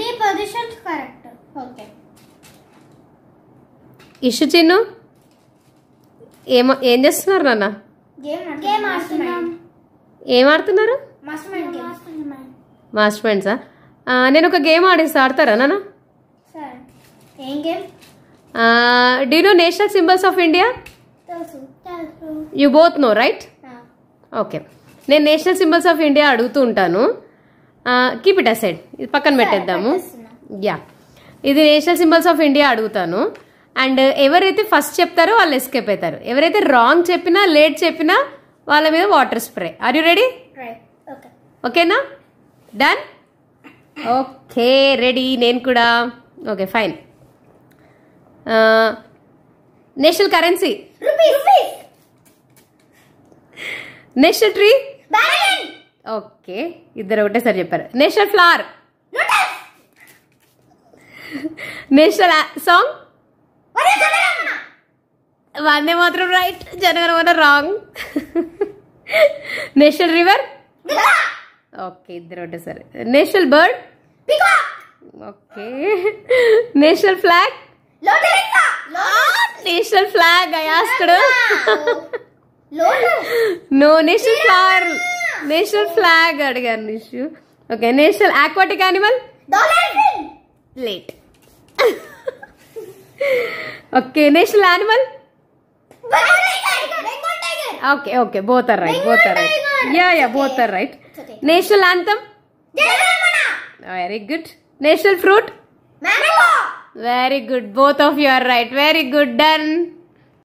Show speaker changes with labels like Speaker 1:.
Speaker 1: 3 positions correct. Okay.
Speaker 2: ఇషు Chinnu ఏం చేస్తున్నారు నాన్న?
Speaker 1: గేమ్ ఆడుతున్నాం.
Speaker 2: ఏం ఆడుతున్నారు? మాస్టర్ మైండ్సా? నేను ఒక గేమ్ ఆడిస్తా, ఆడతారా నాన్న?
Speaker 1: సరే. ఏం game?
Speaker 2: Do you know national symbols of India?
Speaker 1: తెలుసు.
Speaker 2: You both know right? Okay, నేను నేషనల్ సింబల్స్ ఆఫ్ ఇండియా అడుగుతూ ఉంటాను. కీప్ ఇట్ అసైడ్, ఇది పక్కన పెట్టేద్దాము. యా, ఇది నేషనల్ సింబల్స్ ఆఫ్ ఇండియా అడుగుతాను. అండ్ ఎవరైతే ఫస్ట్ చెప్తారో వాళ్ళు ఎస్కేప్ అవుతారు. ఎవరైతే రాంగ్ చెప్పినా లేట్ చెప్పినా వాళ్ళ మీద water spray. Are you ready? ఓకేనా? డన్? Okay, ready. నేను కూడా. Okay, fine. National currency? National tree? Okay, ఇద్దరు ఒకటేసారి చెప్పారు. National flower? National song? Vande Mataram right, Janaganamana wrong. National river? Okay, ఇద్దరు ఒకటేసారి. National bird? Okay. National flag? National flag I asked. No, national flower. National flag అడిగాను Nishu. Okay, national aquatic animal? Late. Okay, national animal? Okay okay, both are right. Yeah, both are right. National anthem? Very good. National fruit? Mango. Very good, both of you are right. Very good, done.